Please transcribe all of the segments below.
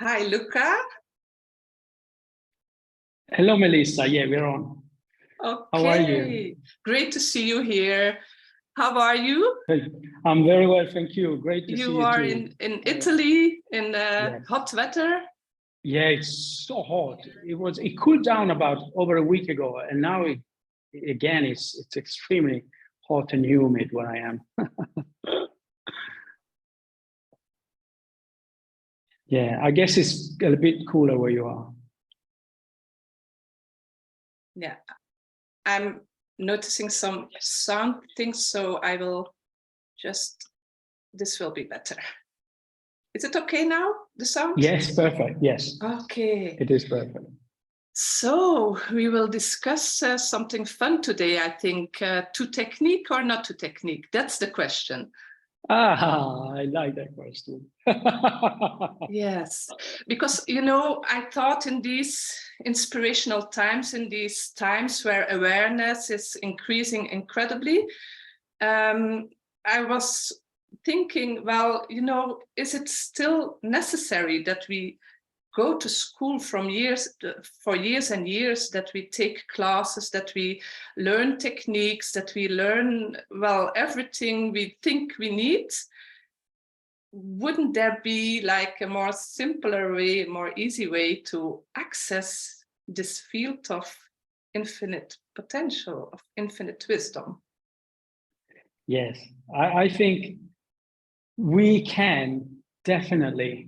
Hi, Luca. Hello, Melissa. Yeah, we're on. Okay. How are you? Great to see you here. How are you? I'm very well, thank you. Great to see you too. You are in Italy in Yes. hot weather? Yeah, it's so hot. It cooled down about over a week ago, and now it's extremely hot and humid where I am. Yeah, I guess it's a bit cooler where you are. Yeah, I'm noticing some sound things, so I will this will be better. Is it okay now, the sound? Yes, perfect. Yes. Okay. It is perfect. So we will discuss something fun today, I think. To technique or not to technique? That's the question. I like that question. Yes, because, I thought in these inspirational times, in these times where awareness is increasing incredibly, I was thinking, well, is it still necessary that we go to school for years and years, that we take classes, that we learn techniques, that we learn, well, everything we think we need? Wouldn't there be like a more simpler way, more easy way to access this field of infinite potential, of infinite wisdom? Yes, I think we can definitely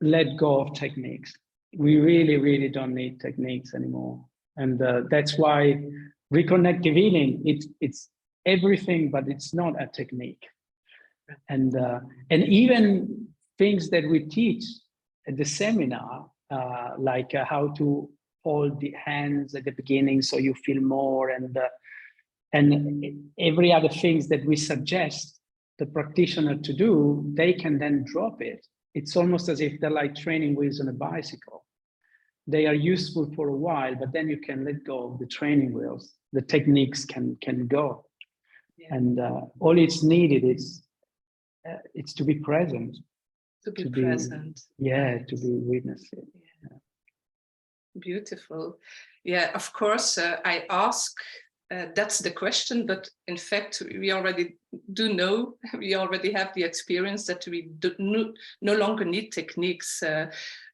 let go of techniques. We really, really don't need techniques anymore. And that's why reconnective healing, it's everything, but it's not a technique. And even things that we teach at the seminar, like how to hold the hands at the beginning so you feel more, and every other things that we suggest the practitioner to do, they can then drop it. It's almost as if they're like training wheels on a bicycle. They are useful for a while, but then you can let go of the training wheels. The techniques can go. Yeah. And all it's needed is it's to be present. To be present. Yeah, to be witnessing. Yeah. Beautiful. Yeah, of course, I ask, that's the question, but in fact, we already do know, we already have the experience that we no longer need techniques.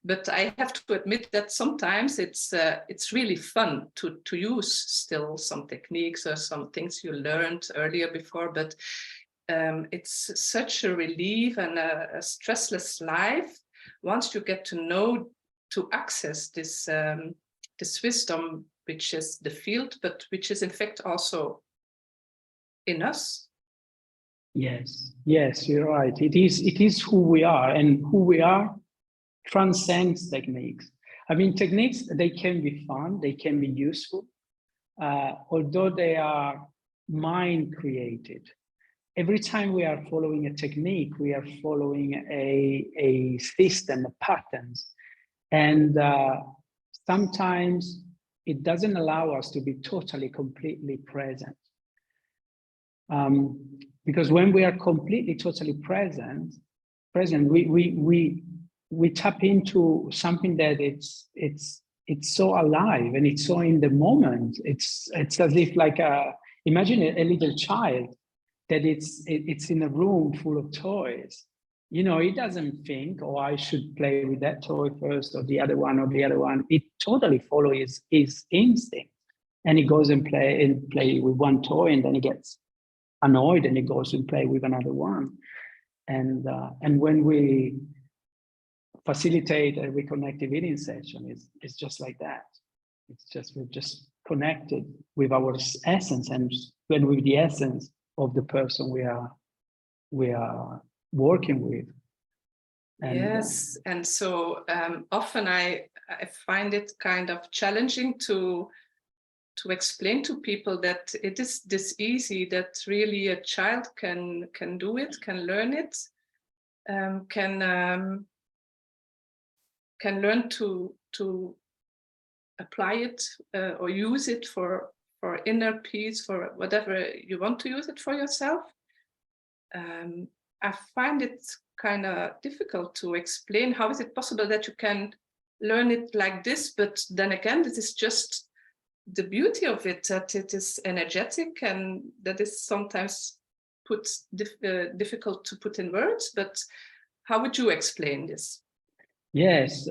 But I have to admit that sometimes it's really fun to use still some techniques or some things you learned earlier before, but it's such a relief and a stressless life once you get to know, to access this this wisdom, which is the field, but which is in fact also in us. Yes, you're right. It is who we are, and who we are transcends techniques. I mean, techniques, they can be fun, they can be useful, although they are mind created. Every time we are following a technique, we are following a system of patterns. And sometimes it doesn't allow us to be totally, completely present. Because when we are completely, totally present, we tap into something that it's so alive and it's so in the moment. It's as if like imagine a little child that it's in a room full of toys. It doesn't think, oh, I should play with that toy first or the other one. It totally follows his instinct, and he goes and play with one toy, and then he gets annoyed and he goes and play with another one. And when we facilitate a reconnective healing session, it's just like that. We're just connected with our essence, and when with the essence of the person we are working with. And, yes, and so often I find it kind of challenging to explain to people that it is this easy, that really a child can do it, can learn it, can learn to apply it or use it for inner peace, for whatever you want to use it for yourself. I find it kind of difficult to explain. How is it possible that you can learn it like this? But then again, this is just the beauty of it, that it is energetic, and that is sometimes difficult to put in words. But how would you explain this? Yes,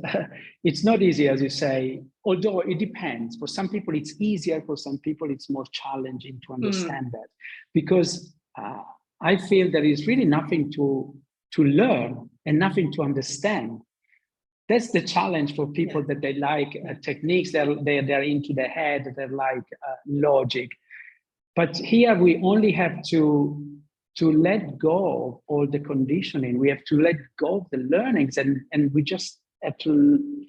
it's not easy, as you say, although it depends. For some people, it's easier. For some people, it's more challenging to understand that, because I feel there is really nothing to learn and nothing to understand. That's the challenge for people, that they like techniques, they're into their head, they're like logic. But here we only have to let go of all the conditioning. We have to let go of the learnings, and we just have to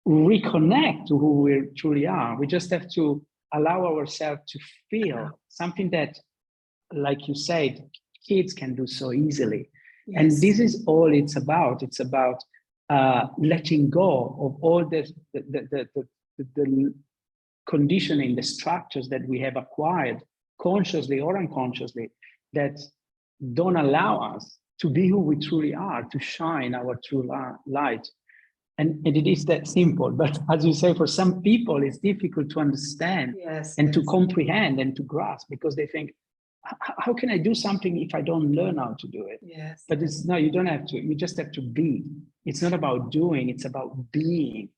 reconnect to who we truly are. We just have to allow ourselves to feel something that, like you said, kids can do so easily. Yes. And this is all it's about. It's about letting go of all the conditioning, the structures that we have acquired, consciously or unconsciously, that don't allow us to be who we truly are, to shine our true light. And it is that simple. But as you say, for some people, it's difficult to understand to comprehend and to grasp, because they think, how can I do something if I don't learn how to do it? Yes. But it's no, you don't have to. You just have to be. It's not about doing, it's about being.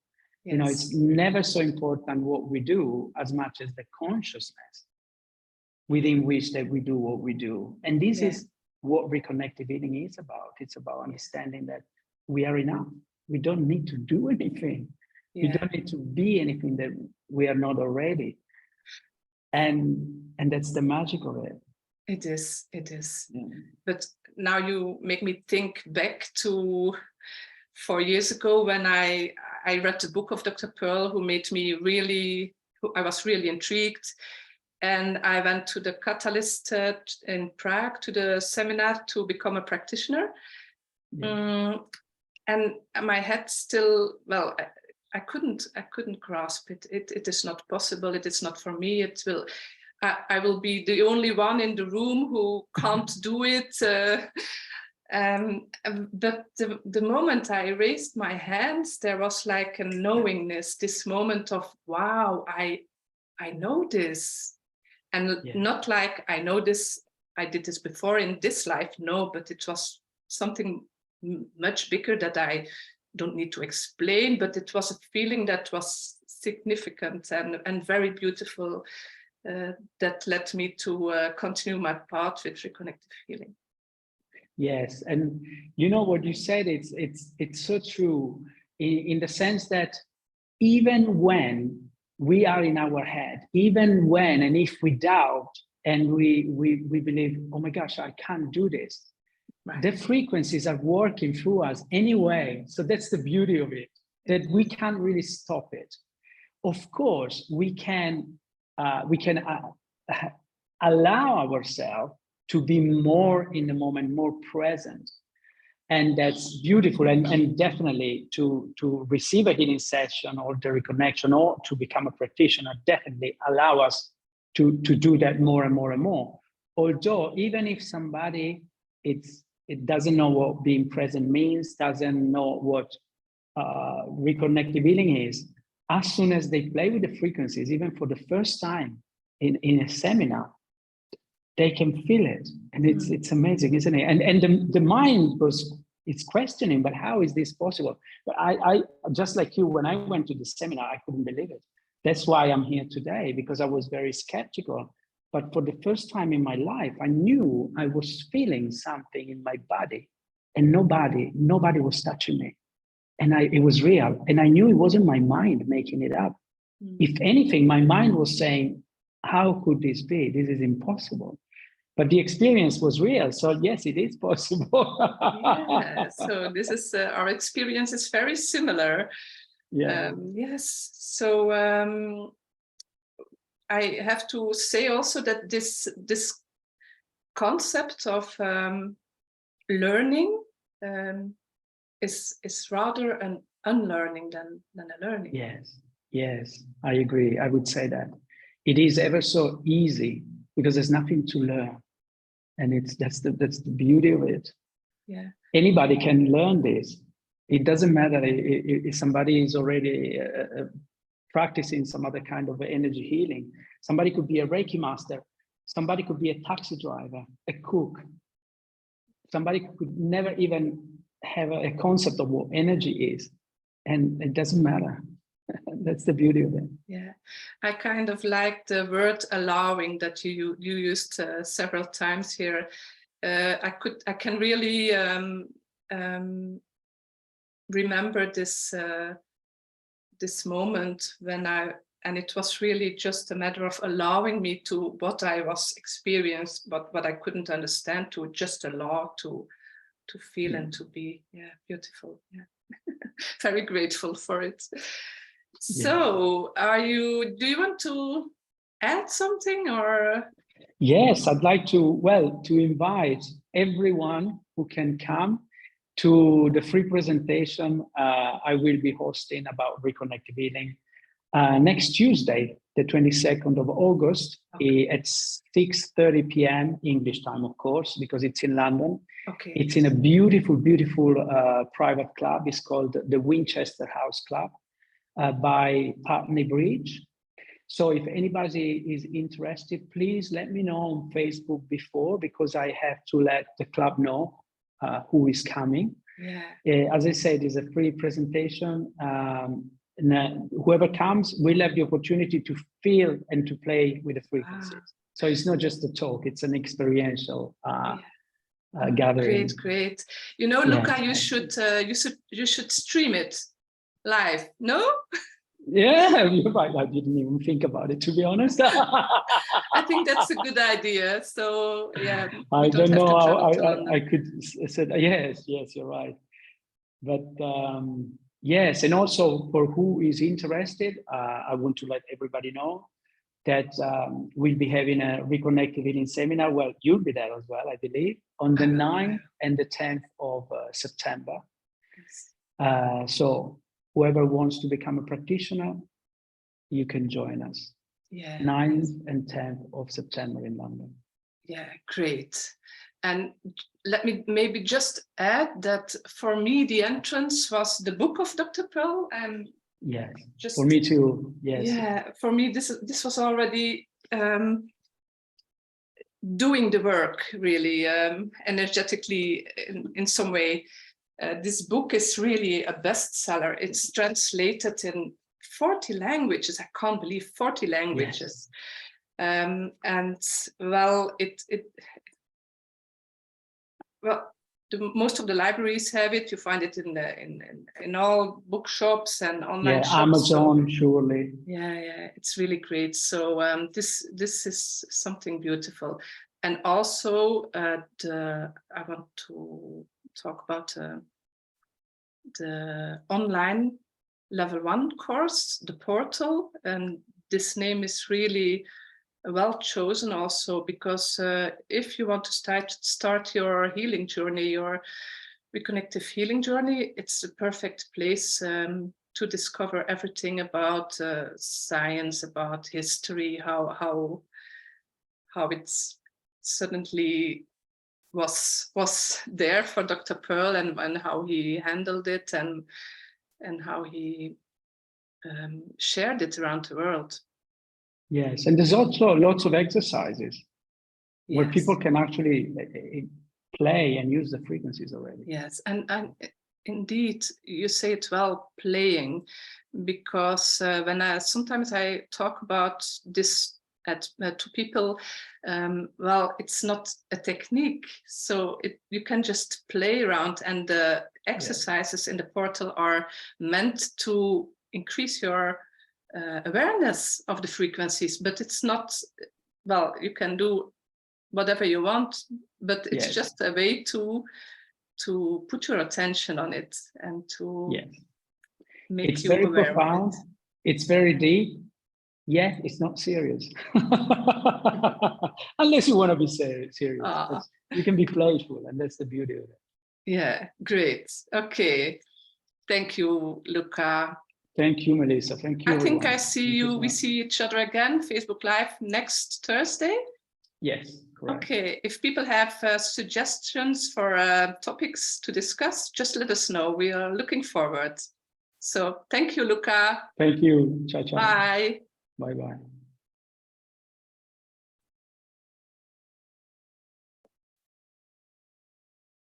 Yes. You know, it's never so important what we do as much as the consciousness within which that we do what we do. And this is what Reconnective Healing is about. It's about understanding that we are enough. We don't need to do anything. We don't need to be anything that we are not already. And that's the magic of it. It is. Yeah. But now you make me think back to 4 years ago when I read the book of Dr. Pearl, who made me I was really intrigued. And I went to the Catalyst in Prague to the seminar to become a practitioner. And my head still, I couldn't grasp it. It is not possible. It is not for me. I will be the only one in the room who can't do it. But the moment I raised my hands, there was like a knowingness, this moment of, wow, I know this. And not like I know this, I did this before in this life. No, but it was something much bigger that I don't need to explain, but it was a feeling that was significant and very beautiful. That led me to continue my path with Reconnective Healing. Yes, and you know what you said, it's so true in the sense that even when we are in our head, even when and if we doubt and we believe, oh my gosh, I can't do this, the frequencies are working through us anyway. So that's the beauty of it, that we can't really stop it. Of course, we can allow ourselves to be more in the moment, more present. And that's beautiful. And definitely to receive a healing session or the reconnection or to become a practitioner definitely allow us to do that more and more and more. Although even if somebody it doesn't know what being present means, doesn't know what reconnective healing is, as soon as they play with the frequencies, even for the first time in a seminar, they can feel it. And it's amazing, isn't it? And the mind it's questioning, but how is this possible? But I just like you, when I went to the seminar, I couldn't believe it. That's why I'm here today, because I was very skeptical. But for the first time in my life, I knew I was feeling something in my body, and nobody was touching me. And it was real. And I knew it wasn't my mind making it up. If anything, my mind was saying, how could this be? This is impossible. But the experience was real. So yes, it is possible. Yeah, so this is, our experience is very similar. Yeah. Yes, so I have to say also that this concept of learning is rather an unlearning than a learning. Yes, I agree. I would say that it is ever so easy because there's nothing to learn, and that's the beauty of it. Yeah, anybody can learn this. It doesn't matter if somebody is already practicing some other kind of energy healing. Somebody could be a Reiki master. Somebody could be a taxi driver, a cook. Somebody could never even have a concept of what energy is. And it doesn't matter. That's the beauty of it. Yeah, I kind of like the word allowing that you used several times here. I can really remember this this moment when and it was really just a matter of allowing me to what I was experienced, but what I couldn't understand, to just allow to feel and to be. Yeah, beautiful. Yeah, very grateful for it. So, do you want to add something, or? Yes, I'd like to invite everyone who can come to the free presentation I will be hosting about Reconnective Healing next Tuesday, the 22nd of August, at 6:30 p.m. English time, of course, because it's in London. Okay. It's in a beautiful, beautiful private club. It's called the Winchester House Club by Putney Bridge. So if anybody is interested, please let me know on Facebook before, because I have to let the club know who is coming. Yeah. As I said, it's a free presentation. And whoever comes will have the opportunity to feel and to play with the frequencies. So it's not just a talk; it's an experiential gathering. Great. You know, Luca, you should stream it live. No? Yeah, you're right. I didn't even think about it, to be honest. I think that's a good idea. So yeah, I don't know how I could say yes, you're right. But yes, and also for who is interested, I want to let everybody know that we'll be having a Reconnective Healing seminar. Well, you'll be there as well, I believe, on the 9th and the 10th of September. So whoever wants to become a practitioner, you can join us. Yeah. 9th and 10th of September in London. Yeah, great. And let me maybe just add that for me, the entrance was the book of Dr. Pearl. And yes, for me too. Yes. Yeah, for me, this was already doing the work really energetically in some way. This book is really a bestseller. It's translated in 40 languages. I can't believe 40 languages. Yes. And well, most of the libraries have it. You find it in all bookshops and online shops. Amazon, surely. Yeah, it's really great. So this is something beautiful. And also I want to talk about the online level 1 course, the portal, and this name is really well chosen also because if you want to start your healing journey, your reconnective healing journey, it's the perfect place to discover everything about science, about history, how it's suddenly was there for Dr. Pearl and how he handled it and how he shared it around the world. Yes, and there's also lots of exercises where people can actually play and use the frequencies already. Yes, and indeed, you say it well, playing, because when sometimes I talk about this to people, well, it's not a technique, so you can just play around, and the exercises in the portal are meant to increase your awareness of the frequencies, but it's not, well, you can do whatever you want, but it's just a way to put your attention on it and to make it's you very aware profound. of it. It's very deep. Yeah, it's not serious. Unless you want to be serious. You can be playful, and that's the beauty of it. Yeah, great. Okay. Thank you, Luca. Thank you, Melissa. Thank you. I think I see you. We see each other again, Facebook Live next Thursday. Yes. correct. Okay, if people have suggestions for topics to discuss, just let us know. We are looking forward. So thank you, Luca. Thank you. Ciao, ciao. Bye. Bye-bye.